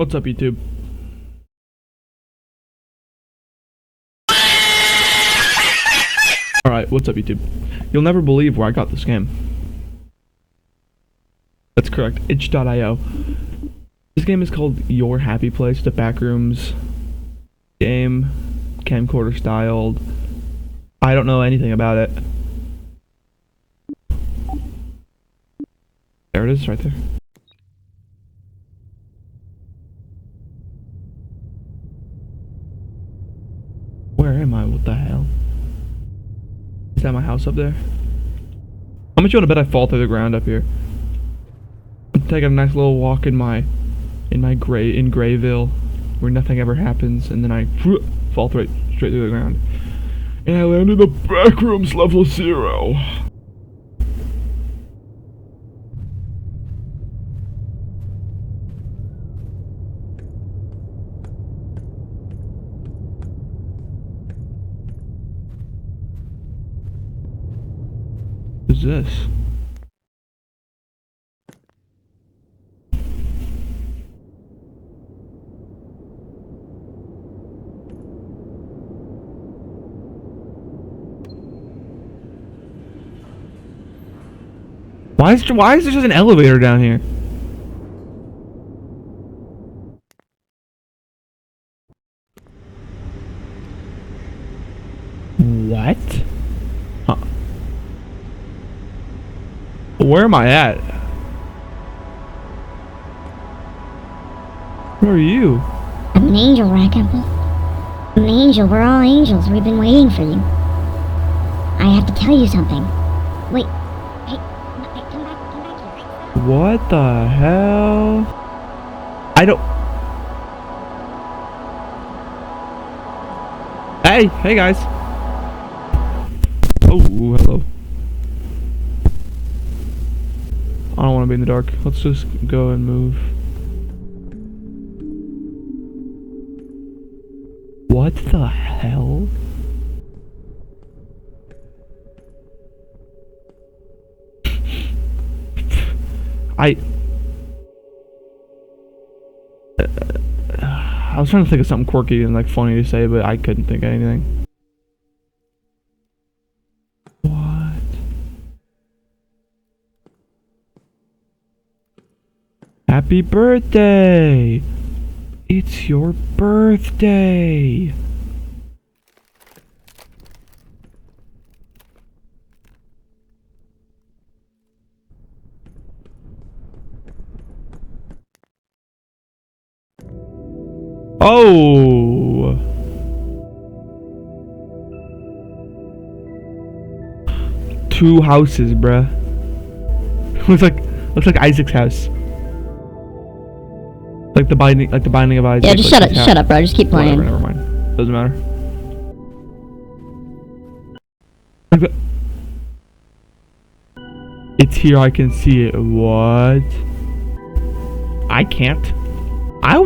What's up, YouTube? Alright, what's up, YouTube? You'll never believe where I got this game. That's correct, itch.io. This game is called Your Happy Place, the Backrooms game, Camcorder styled. I don't know anything about it. There it is, right there. Where am I? What the hell? Is that my house up there? How much you want to bet I fall through the ground up here? I'm taking a nice little walk in Grayville, where nothing ever happens, and then I fall straight through the ground. And I land in the Backrooms level 0. What's this? Why is there just an elevator down here? What? Huh. Where am I at? Where are you? I'm an angel, Rackham. I'm an angel. We're all angels. We've been waiting for you. I have to tell you something. Wait. Hey, come back here. What the hell? I don't... Hey guys. Oh, hello. I don't want to be in the dark. Let's just go and move. What the hell? I was trying to think of something quirky and like funny to say, but I couldn't think of anything. What? Happy birthday! It's your birthday! Oh! Two houses, bruh. looks like Isaac's house. Like the binding of Isaac. Yeah, just shut up, bro. Just keep playing. Whatever, never mind. Doesn't matter. It's here, I can see it. What? I can't. I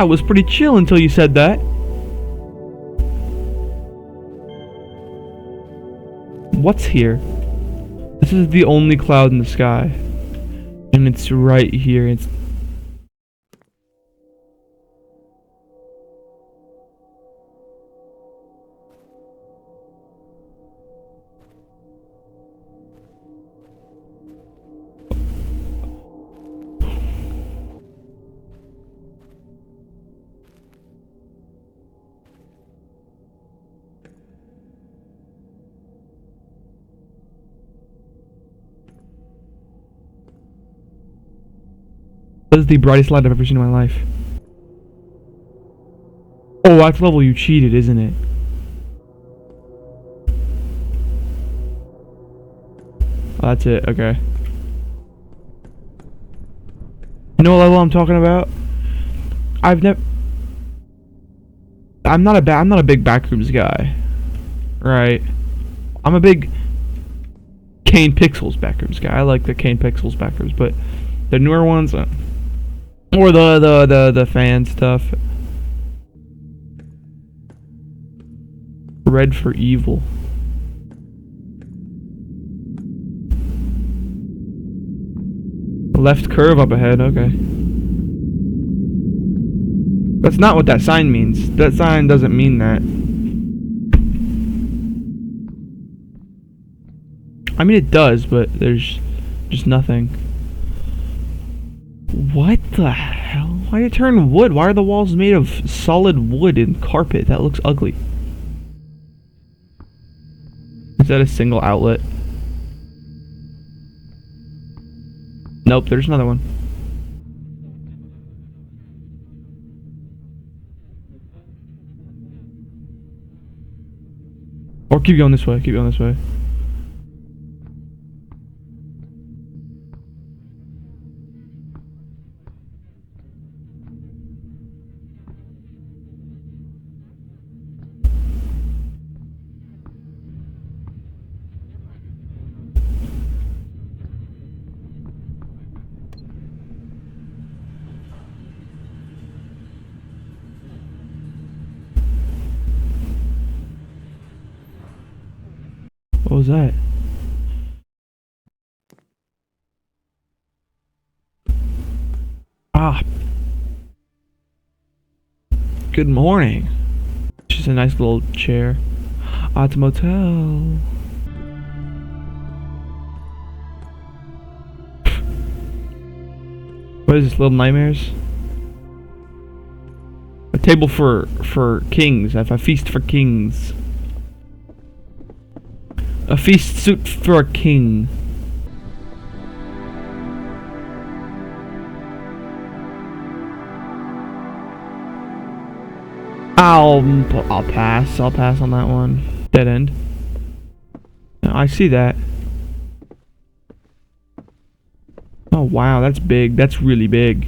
was pretty chill until you said that. What's here? This is the only cloud in the sky. And it's right here. It's... This is the brightest light I've ever seen in my life. Oh, that's the level you cheated, isn't it? Oh, that's it, okay. You know what level I'm talking about? I'm not a big Backrooms guy. Right. I'm a big Kane Pixels Backrooms guy. I like the Kane Pixels Backrooms, but the newer ones, or the fan stuff. Red for evil. Left curve up ahead, okay. That's not what that sign means. That sign doesn't mean that. I mean, it does, but there's just nothing. What the hell? Why did it turn wood? Why are the walls made of solid wood and carpet? That looks ugly. Is that a single outlet? Nope, there's another one. Or keep going this way, keep going this way. What was that? Ah. Good morning. Just a nice little chair. Ah, it's a motel. What is this, Little Nightmares? A table for kings. I have a feast for kings. A feast suit for a king. I'll pass. I'll pass on that one. Dead end. No, I see that. Oh wow, that's big. That's really big.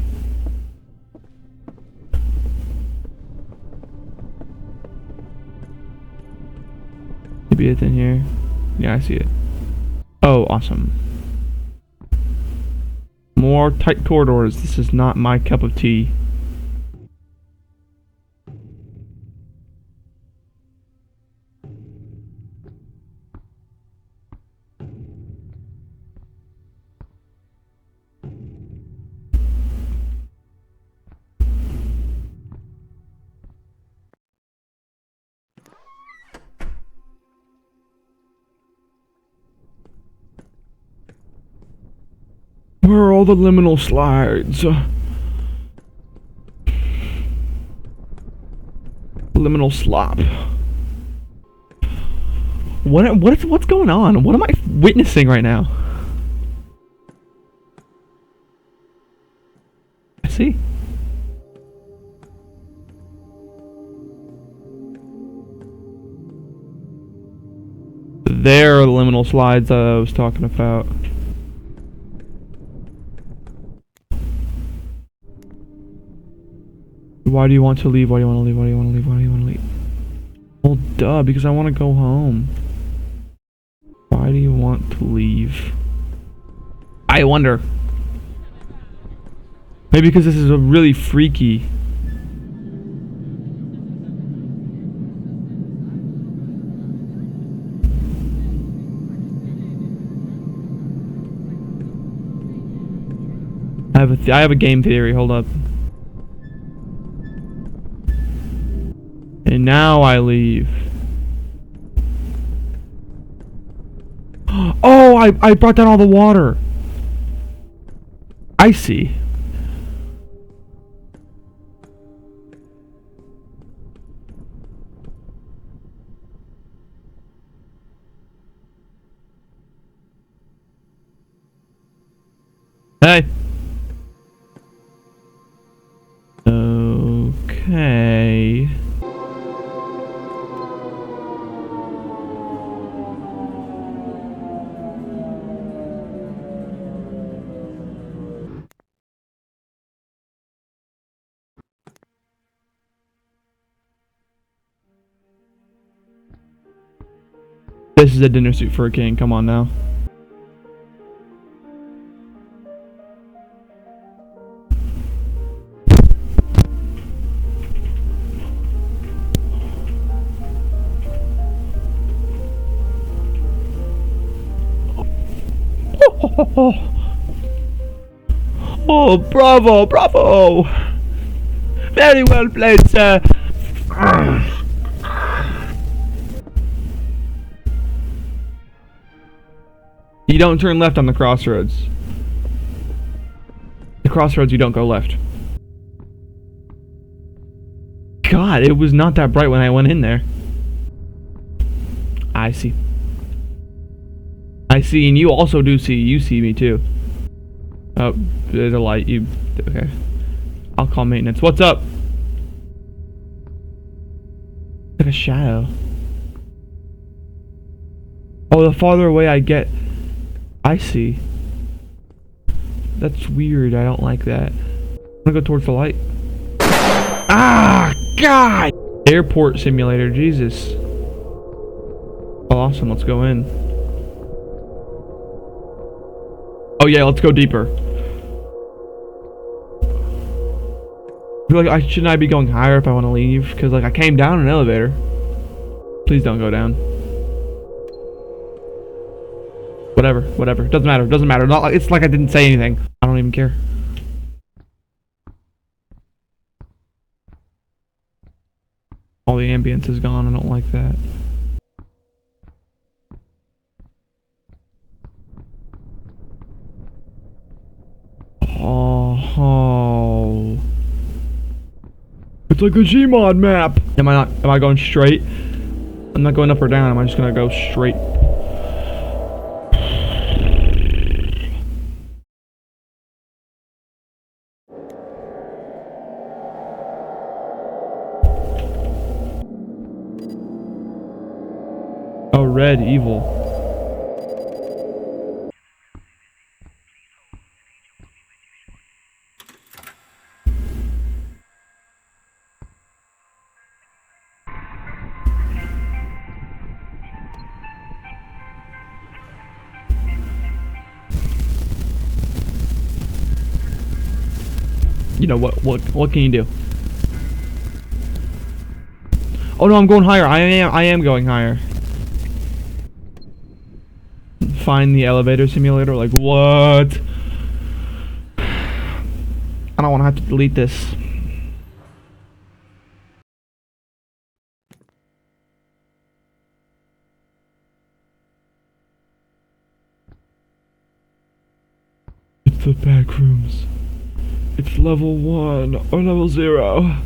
Maybe it's in here. Yeah, I see it. Oh, awesome. More tight corridors. This is not my cup of tea. Where are all the liminal slides? Liminal slop. What's going on? What am I witnessing right now? I see. There are the liminal slides I was talking about. Why do you want to leave? Why do you want to leave? Why do you want to leave? Why do you want to leave? Well, duh, because I want to go home. Why do you want to leave? I wonder. Maybe because this is a really freaky. I have a game theory. Hold up. And now I leave. Oh, I brought down all the water. I see. Hey. Okay. This is a dinner suit for a king. Come on now. Oh, bravo, bravo! Very well played, sir. You don't turn left on the crossroads. The crossroads, you don't go left. God, it was not that bright when I went in there. I see. I see, and you also do see. You see me too. Oh, there's a light. You... Okay. I'll call maintenance. What's up? Like a shadow. Oh, the farther away I get... I see. That's weird. I don't like that. I'm gonna go towards the light. Ah! God! Airport simulator. Jesus. Awesome. Let's go in. Oh yeah, let's go deeper. I feel like shouldn't I be going higher if I want to leave? Because like I came down an elevator. Please don't go down. Whatever, whatever. Doesn't matter. Doesn't matter. Not like it's like I didn't say anything. I don't even care. All the ambience is gone. I don't like that. Oh. It's like a Gmod map. Am I going straight? I'm not going up or down. Am I just gonna go straight? Oh, red evil. You know what can you do? Oh no, I'm going higher. I am going higher. Find the elevator simulator. Like what? I don't want to have to delete this. It's the Backrooms. It's level 1 or level 0.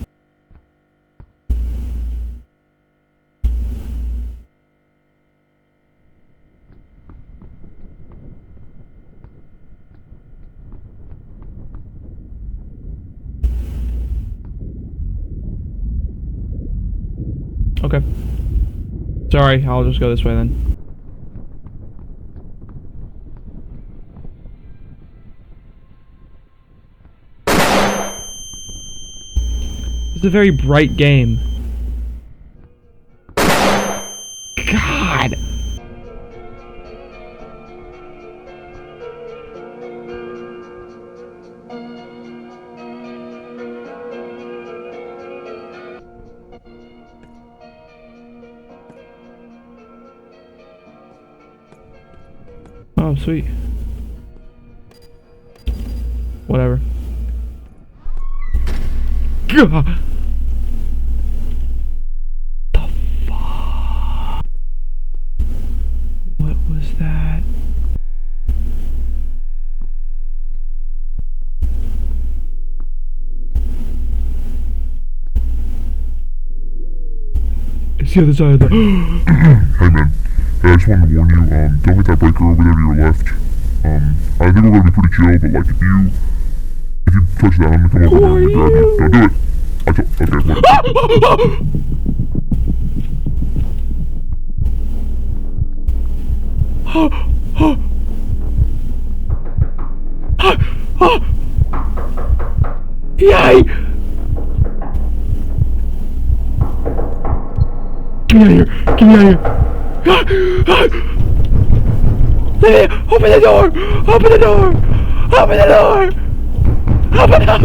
Okay. Sorry, I'll just go this way then. It's a very bright game. God! Oh, sweet. Whatever. God! The fuck? What was that? It's the other side of the... Hey man, I just wanted to warn you, don't hit that breaker over there to your left. I think we're gonna be pretty chill, but like if you touch that, I'm gonna come over here and grab you. Don't do it! Okay, what? Yay! Get me out of here! Get me out of here! Open the door! Open the door! Open the door! Open up!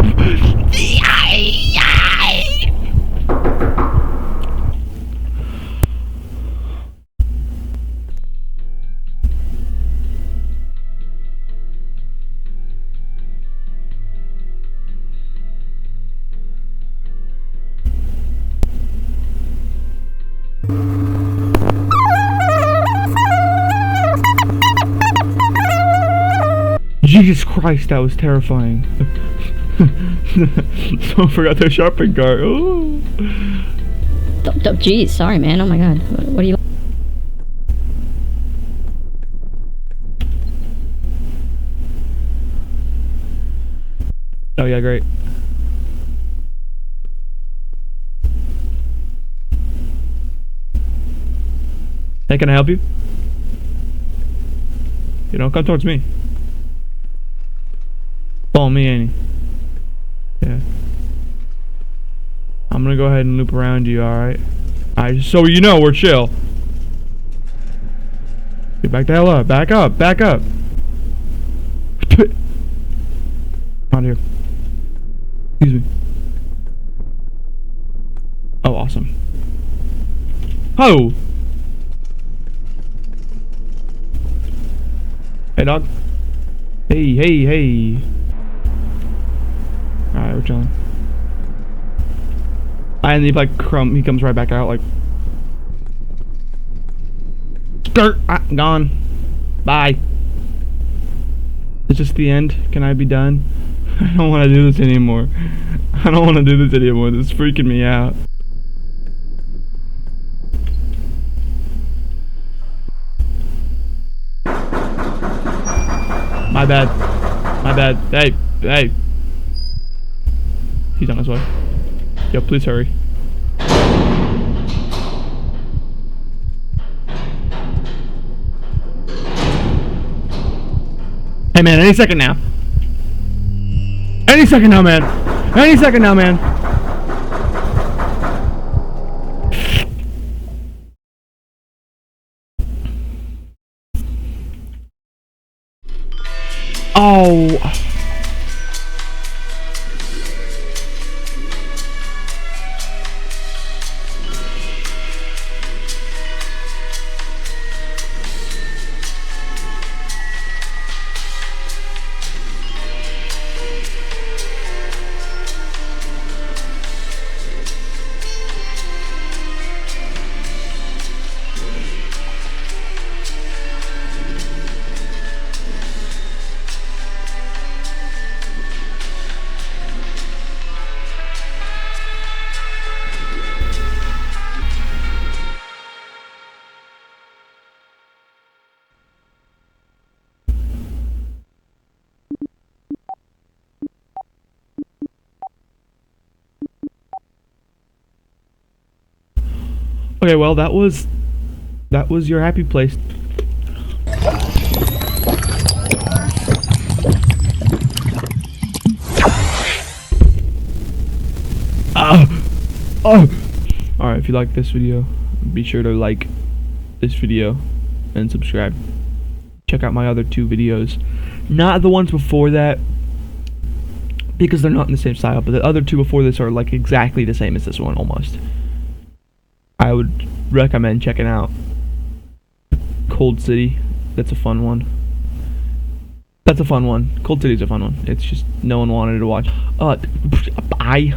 Jesus Christ, that was terrifying. Someone forgot their shopping cart. Oh. Jeez, sorry, man. Oh my god. What do you... Oh yeah, great. Hey, can I help you? You know, come towards me. Follow me, ain't he? Yeah. I'm gonna go ahead and loop around you, alright? Alright, so you know we're chill. Get back the hell up. Back up. Back up. Out here. Excuse me. Oh, awesome. Oh! Hey, dog. Hey, hey, hey. Alright, we're chilling. And he like he comes right back out like skirt. Gone. Bye. Is this the end? Can I be done? I don't want to do this anymore. I don't want to do this anymore. This is freaking me out. My bad. My bad. Hey, hey. He's on his way. Yo, please hurry. Hey man, any second now. Any second now, man. Any second now, man. Oh. Okay, well, that was your happy place. Alright, if you like this video, be sure to like this video and subscribe. Check out my other 2 videos. Not the ones before that, because they're not in the same style, but the other 2 before this are like exactly the same as this one, almost. I would recommend checking out Cold City. That's a fun one. That's a fun one. Cold City's a fun one. It's just no one wanted to watch. Bye.